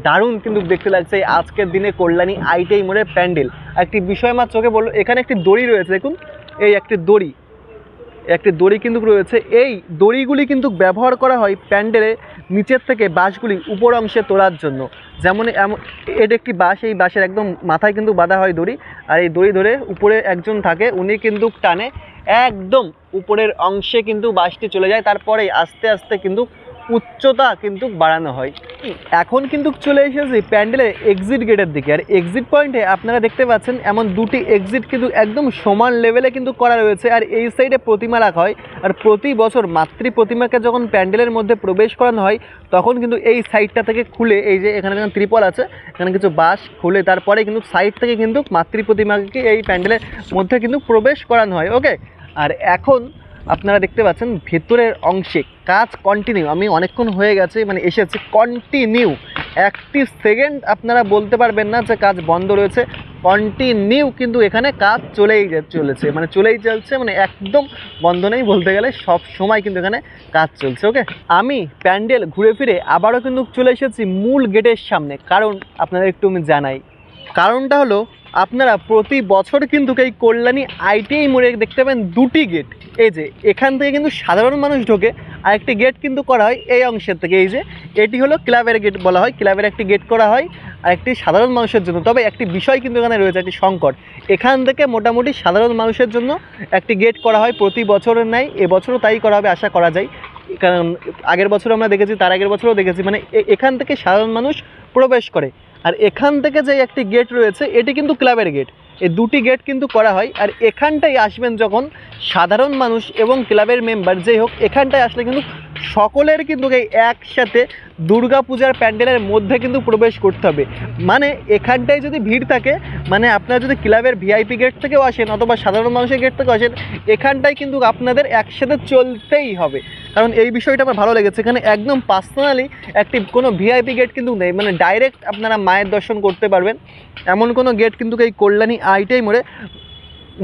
দারুণ কিন্তু দেখতে লাগছে আজকের দিনে কল্যাণী আইটিআই মোড়ের প্যান্ডেল। একটি বিষয় আমার চোখে বললো, এখানে একটি দড়ি রয়েছে, দেখুন এই একটি দড়ি কিন্তু রয়েছে। এই দড়িগুলি কিন্তু ব্যবহার করা হয় প্যান্ডেলের নিচের থেকে বাঁশগুলি উপর অংশে তোলার জন্য। যেমন এটা একটি বাঁশ, এই বাঁশের একদম মাথায় কিন্তু বাঁধা হয় দড়ি, আর এই দড়ি ধরে উপরে একজন থাকে, উনি কিন্তু টানে একদম উপরের অংশে কিন্তু বাঁশটি চলে যায়, তারপরে আস্তে আস্তে কিন্তু উচ্চতা কিন্তু বাড়ানো হয়। এখন কিন্তু চলে এসেছি প্যান্ডেলের এক্সিট গেটের দিকে। আর এক্সিট পয়েন্টে আপনারা দেখতে পাচ্ছেন এমন দুটি এক্সিট কিন্তু একদম সমান লেভেলে কিন্তু করা রয়েছে। আর এই সাইডে প্রতিমা রাখা হয়, আর প্রতি বছর মাতৃ প্রতিমাকে যখন প্যান্ডেলের মধ্যে প্রবেশ করানো হয় তখন কিন্তু এই সাইডটা থেকে খুলে, এই যে এখানে যখন ত্রিপল আছে এখানে কিছু বাঁশ খুলে তারপরে কিন্তু সাইড থেকে কিন্তু মাতৃ প্রতিমাকে এই প্যান্ডেলের মধ্যে কিন্তু প্রবেশ করানো হয়। ওকে, আর এখন আপনারা দেখতে পাচ্ছেন ভেতরের অংশে কাজ কন্টিনিউ। আমি অনেকক্ষণ হয়ে গেছে মানে এসেছি, কন্টিনিউ, একটি সেকেন্ড আপনারা বলতে পারবেন না যে কাজ বন্ধ রয়েছে। কন্টিনিউ কিন্তু এখানে কাজ চলেই চলছে, মানে একদম বন্ধ নেই বলতে গেলে, সব সময় কিন্তু এখানে কাজ চলছে। ওকে, আমি প্যান্ডেল ঘুরে ফিরে আবারও কিন্তু চলে এসেছি মূল গেটের সামনে। কারণ আপনাদের একটু আমি জানাই, কারণটা হলো আপনারা প্রতি বছর কিন্তু এই কল্যাণী আইটিআই মোড়ে দেখতে পাবেন দুটি গেট। এই যে এখান থেকে কিন্তু সাধারণ মানুষ ঢোকে, আরেকটি গেট কিন্তু করা হয় এই অংশের থেকে। এই যে এটি হলো ক্লাবের গেট বলা হয়, ক্লাবের একটি গেট করা হয় আর একটি সাধারণ মানুষের জন্য। তবে একটি বিষয় কিন্তু এখানে রয়েছে, একটি সংকট। এখান থেকে মোটামুটি সাধারণ মানুষের জন্য একটি গেট করা হয় প্রতি বছরের ন্যায়, এবছরও তাই করা হবে আশা করা যায়। কারণ আগের বছর আমরা দেখেছি, তার আগের বছরও দেখেছি, মানে এখান থেকে সাধারণ মানুষ প্রবেশ করে। আর এখান থেকে যে একটি গেট রয়েছে এটি কিন্তু ক্লাবের গেট, এই দুটি গেট কিন্তু করা হয়। আর এখানটায় আসবেন যখন সাধারণ মানুষ এবং ক্লাবের মেম্বার যেই হোক, এখানটায় আসলে কিন্তু সকলের কিন্তু এই একসাথে দুর্গা পূজার প্যান্ডেলের মধ্যে কিন্তু প্রবেশ করতে হবে। মানে এখানটায় যদি ভিড় থাকে, মানে আপনারা যদি ক্লাবের ভিআইপি গেট থেকেও আসেন অথবা সাধারণ মানুষের গেট থেকেও আসেন, এখানটায় কিন্তু আপনাদের একসাথে চলতেই হবে। কারণ এই বিষয়টা আমার ভালো লেগেছে, এখানে একদম পার্সোনালি একটি কোনো ভিআইপি গেট কিন্তু নেই, মানে ডাইরেক্ট আপনারা মায়ের দর্শন করতে পারবেন এমন কোনো গেট কিন্তু এই কল্যাণী আইটিআই মোড়ে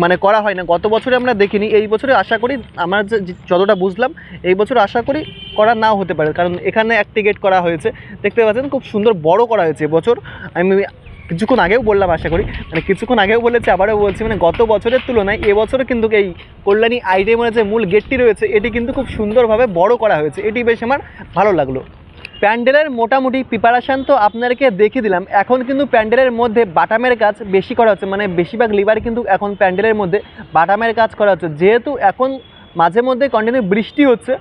মানে করা হয় না। গত বছরে আমরা দেখিনি, এই বছরে আশা করি, আমার যতটা বুঝলাম এই বছর আশা করি করা নাও হতে পারে, কারণ এখানে একটি গেট করা হয়েছে দেখতে পাচ্ছেন, খুব সুন্দর বড় করা হয়েছে এবছর। আমি কিছুক্ষণ আগেও বললাম, আশা করি মানে কিছুক্ষণ আগেও বলেছি, আবারও বলছি, মানে গত বছরের তুলনায় এবছরে কিন্তু এই কল্যাণী আইটিআই মোড়ে যে মূল গেটটি রয়েছে এটি কিন্তু খুব সুন্দরভাবে বড় করা হয়েছে, এটি বেশ আমার ভালো লাগলো। প্যান্ডেলের মোটামুটি প্রিপারেশান তো আপনাদেরকে দেখিয়ে দিলাম। এখন কিন্তু প্যান্ডেলের মধ্যে বাটামের কাজ বেশি করা হচ্ছে, মানে বেশিরভাগ লিভার কিন্তু এখন প্যান্ডেলের মধ্যে বাটামের কাজ করা হচ্ছে। যেহেতু এখন মাঝে মধ্যে কন্টিনিউ বৃষ্টি হচ্ছে,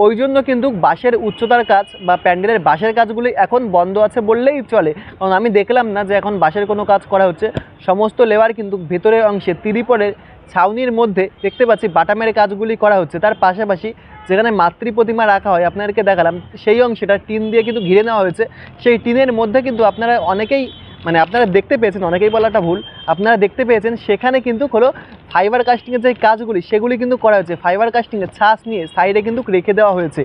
ওই জন্য কিন্তু বাঁশের উচ্চতার কাজ বা প্যান্ডেলের বাঁশের কাজগুলি এখন বন্ধ আছে বললেই চলে। কারণ আমি দেখলাম না যে এখন বাঁশের কোনো কাজ করা হচ্ছে। সমস্ত লেবার কিন্তু ভেতরের অংশে ত্রিপলের ছাউনির মধ্যে দেখতে পাচ্ছি বাটামের কাজগুলি করা হচ্ছে। তার পাশাপাশি যেখানে মাতৃ প্রতিমা রাখা হয় আপনাদেরকে দেখালাম, সেই অংশটা টিন দিয়ে কিন্তু ঘিরে নেওয়া হয়েছে। সেই টিনের মধ্যে কিন্তু আপনারা অনেকেই মানে আপনারা দেখতে পেয়েছেন, অনেকেই বলাটা ভুল, আপনারা দেখতে পেয়েছেন সেখানে কিন্তু হলো ফাইবার কাস্টিংয়ের যে কাজগুলি সেগুলি কিন্তু করা হয়েছে। ফাইবার কাস্টিংয়ের ছাঁচ নিয়ে সাইডে কিন্তু রেখে দেওয়া হয়েছে।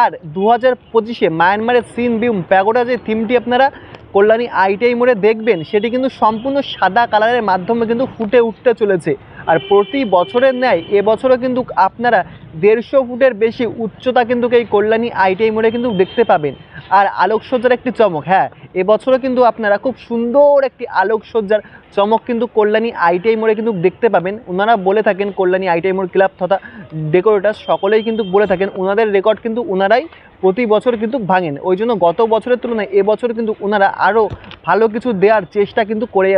আর 2025-এ মায়ানমারের সিন বিউম প্যাগোডা যে থিমটি আপনারা কল্যাণী আইটিআই মোড়ে দেখবেন, সেটি কিন্তু সম্পূর্ণ সাদা কালারের মাধ্যমে কিন্তু ফুটে উঠতে চলেছে। আর প্রতি বছরের ন্যায় এবছরও কিন্তু আপনারা 150 ফুটের বেশি উচ্চতা কিন্তু এই কল্যাণী আইটিআই মোড়ে কিন্তু দেখতে পাবেন। আর আলোকসজ্জার একটি চমক, হ্যাঁ এবছরও কিন্তু আপনারা খুব সুন্দর একটি আলোকসজ্জার চমক কিন্তু কল্যাণী আইটিআই মোড়ে কিন্তু দেখতে পাবেন। ওনারা বলে থাকেন, কল্যাণী আইটিআই মোড় ক্লাব তথা ডেকোরেটর সকলেই কিন্তু বলে থাকেন ওনাদের রেকর্ড কিন্তু ওনারাই প্রতি বছর কিন্তু ভাঙেন। ওই জন্য গত বছরের তুলনায় এবছর কিন্তু ওনারা আরও ভালো কিছু দেওয়ার চেষ্টা কিন্তু করে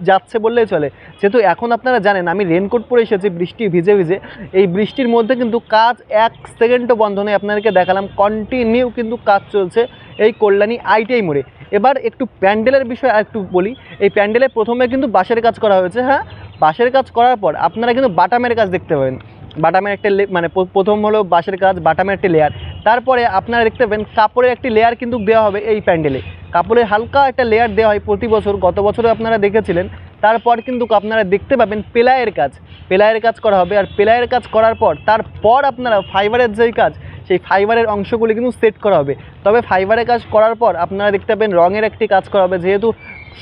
যাচ্ছে বললেই চলে। যেহেতু এখন আপনারা জানেন আমি রেনকোট পরে এসেছি বৃষ্টি ভিজে ভিজে, এই বৃষ্টির মধ্যে কিন্তু কাজ 1 সেকেন্ডও বন্ধ নেই। আপনাদেরকে দেখালাম কন্টিনিউ কিন্তু কাজ চলছে এই কল্যাণী আইটিআই মোড়ে। এবার একটু প্যান্ডেলের বিষয়ে আর একটু বলি। এই প্যান্ডেলে প্রথমে কিন্তু বাঁশের কাজ করা হয়েছে, হ্যাঁ বাঁশের কাজ করার পর আপনারা কিন্তু বাটামের কাজ দেখতে পাবেন। বাটামের একটা মানে প্রথম হলো বাঁশের কাজ, বাটামের একটি লেয়ার, তারপরে আপনারা দেখতে পাবেন কাপড়ের একটি লেয়ার কিন্তু দেওয়া হবে এই প্যান্ডেলে। কাপড়ের হালকা একটা লেয়ার দেওয়া হয় প্রতি বছর, গত বছরও আপনারা দেখেছিলেন। তারপর কিন্তু আপনারা দেখতে পাবেন পেলাইয়ের কাজ, পেলাইয়ের কাজ করা হবে। আর পেলাইয়ের কাজ করার পর তারপর আপনারা ফাইবারের যেই কাজ, সেই ফাইবারের অংশগুলি কিন্তু সেট করা হবে। তবে ফাইবারের কাজ করার পর আপনারা দেখতে পাবেন রঙের একটি কাজ করা হবে, যেহেতু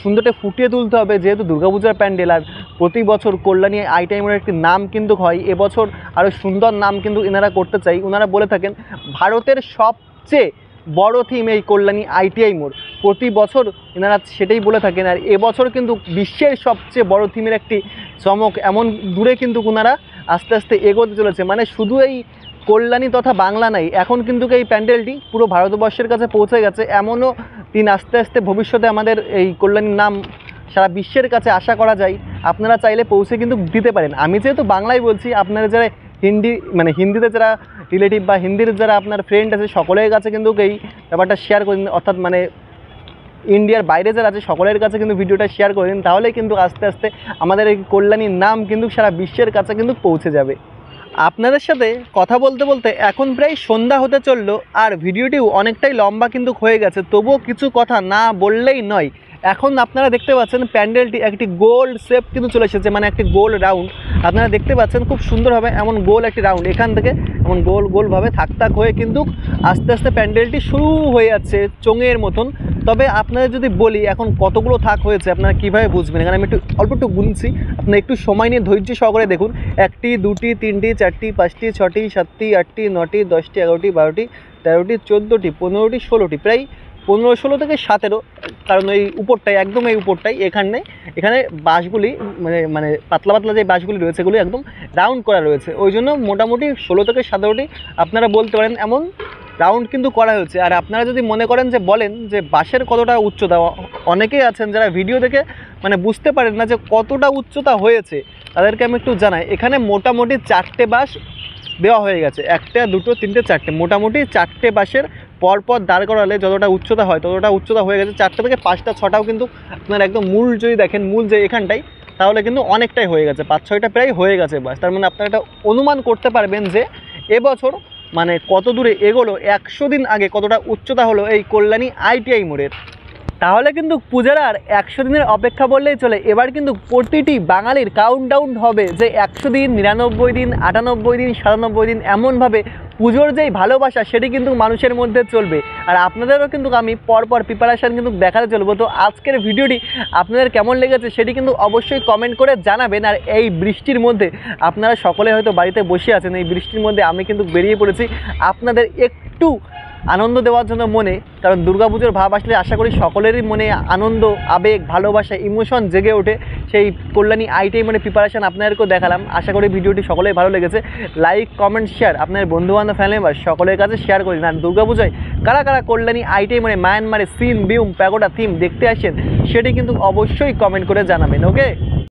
সুন্দরটা ফুটিয়ে তুলতে হবে, যেহেতু দুর্গাপূজার প্যান্ডেল। আর প্রতি বছর কল্যাণী আইটিআই মোড়ের একটি নাম কিন্তু হয়, এবছর আরও সুন্দর নাম কিন্তু এনারা করতে চাই। ওনারা বলে থাকেন ভারতের সবচেয়ে বড় থিম এই কল্যাণী আইটিআই মোড়, প্রতি বছর এনারা সেটাই বলে থাকেন। আর এবছর কিন্তু বিশ্বের সবচেয়ে বড় থিমের একটি চমক এমন দূরে কিন্তু ওনারা আস্তে আস্তে এগোতে চলেছে। মানে শুধু এই কল্যাণী তথা বাংলা নাই, এখন কিন্তু এই প্যান্ডেলটি পুরো ভারতবর্ষের কাছে পৌঁছে গেছে। এমনও দিন আস্তে আস্তে ভবিষ্যতে আমাদের এই কল্যাণীর নাম সারা বিশ্বের কাছে আশা করা যায়। আপনারা চাইলে পৌঁছে কিন্তু দিতে পারেন। আমি যেহেতু বাংলায় বলছি, আপনারা যারা হিন্দি মানে হিন্দিতে যারা রিলেটিভ বা হিন্দির যারা আপনার ফ্রেন্ড আছে সকলের কাছে কিন্তু এই ব্যাপারটা শেয়ার করে দিন, অর্থাৎ মানে ইন্ডিয়ার বাইরে যারা আছে সকলের কাছে কিন্তু ভিডিওটা শেয়ার করে দিন। তাহলেই কিন্তু আস্তে আস্তে আমাদের এই কল্যাণীর নাম কিন্তু সারা বিশ্বের কাছে কিন্তু পৌঁছে যাবে। আপনাদের সাথে কথা বলতে বলতে এখন প্রায় সন্ধ্যা হতে চললো, আর ভিডিওটিও অনেকটাই লম্বা কিন্তু হয়ে গেছে। তবুও কিছু কথা না বললেই নয়। এখন আপনারা দেখতে পাচ্ছেন প্যান্ডেলটি একটি গোল শেপ কিন্তু চলে এসেছে, মানে একটি গোল রাউন্ড আপনারা দেখতে পাচ্ছেন খুব সুন্দরভাবে। এমন গোল একটি রাউন্ড এখান থেকে এমন গোল গোলভাবে থাক থাক হয়ে কিন্তু আস্তে আস্তে প্যান্ডেলটি শুরু হয়ে যাচ্ছে চোঙের মতন। তবে আপনাদের যদি বলি এখন কতগুলো থাক হয়েছে আপনারা কীভাবে বুঝবেন, এখানে আমি অল্প একটু গুনছি, আপনারা একটু সময় নিয়ে ধৈর্য সহকারে দেখুন। 1টি 2টি 3টি 4টি 5টি 6টি 7টি 8টি 9টি 10টি 11টি 12টি 13টি 14টি 15টি 16টি, প্রায় 15-16 থেকে 17, কারণ এই উপরটাই একদম এই উপরটাই এখানে বাঁশগুলি মানে পাতলা পাতলা যে বাঁশগুলি রয়েছে এগুলি একদম রাউন্ড করা রয়েছে। ওই জন্য মোটামুটি 16 থেকে 17টি আপনারা বলতে পারেন এমন রাউন্ড কিন্তু করা হয়েছে। আর আপনারা যদি মনে করেন যে বলেন যে বাঁশের কতটা উচ্চতা, অনেকেই আছেন যারা ভিডিও দেখে মানে বুঝতে পারেন না যে কতটা উচ্চতা হয়েছে, তাদেরকে আমি একটু জানাই। এখানে মোটামুটি 4টে বাঁশ দেওয়া হয়ে গেছে, 1টা 2টো 3টে 4টে, মোটামুটি 4টে বাঁশের পরপর দাঁড় করালে যতটা উচ্চতা হয় ততটা উচ্চতা হয়ে গেছে। 4টা থেকে 5টা 6টাও কিন্তু আপনার একদম মূল যদি দেখেন, মূল যে এখানটাই, তাহলে কিন্তু অনেকটাই হয়ে গেছে, 5-6টা প্রায় হয়ে গেছে বাস। তার মানে আপনারা একটা অনুমান করতে পারবেন যে এবছর মানে কত দূরে এগোলো, 100 দিন আগে কতটা উচ্চতা হলো এই কল্যাণী আইটিআই মোড়ের। তাহলে কিন্তু পূজার আর 100 দিনের অপেক্ষা বললেই চলে। এবার কিন্তু প্রতিটি বাঙালির কাউন্টডাউন হবে যে 100 দিন, 99 দিন, 98 দিন, 97 দিন, এমনভাবে পুজোর যেই ভালোবাসা সেটি কিন্তু মানুষের মধ্যে চলবে। আর আপনাদেরও কিন্তু আমি পরপর প্রিপারেশান কিন্তু দেখাতে চলবো। তো আজকের ভিডিওটি আপনাদের কেমন লেগেছে সেটি কিন্তু অবশ্যই কমেন্ট করে জানাবেন। আর এই বৃষ্টির মধ্যে আপনারা সকলে হয়তো বাড়িতে বসে আছেন, এই বৃষ্টির মধ্যে আমি কিন্তু বেরিয়ে পড়েছি আপনাদের একটু আনন্দ দেওয়ার জন্য মনে, কারণ দুর্গাপুজোর ভাব আসলে আশা করি সকলেরই মনে আনন্দ, আবেগ, ভালোবাসা, ইমোশন জেগে ওঠে। সেই কল্যাণী আইটিআই মানে প্রিপারেশান আপনাদেরকেও দেখালাম। আশা করি ভিডিওটি সকলেই ভালো লেগেছে। লাইক, কমেন্ট, শেয়ার আপনার বন্ধুবান্ধব, ফ্যামিলি মেম্বার সকলের কাছে শেয়ার করে দিন। আর দুর্গাপূজায় কারা কারা কল্যাণী আইটিআই মোড়ে মায়ানমারে সিন বিউম প্যাগোডা থিম দেখতে আসেন সেটি কিন্তু অবশ্যই কমেন্ট করে জানাবেন। ওকে।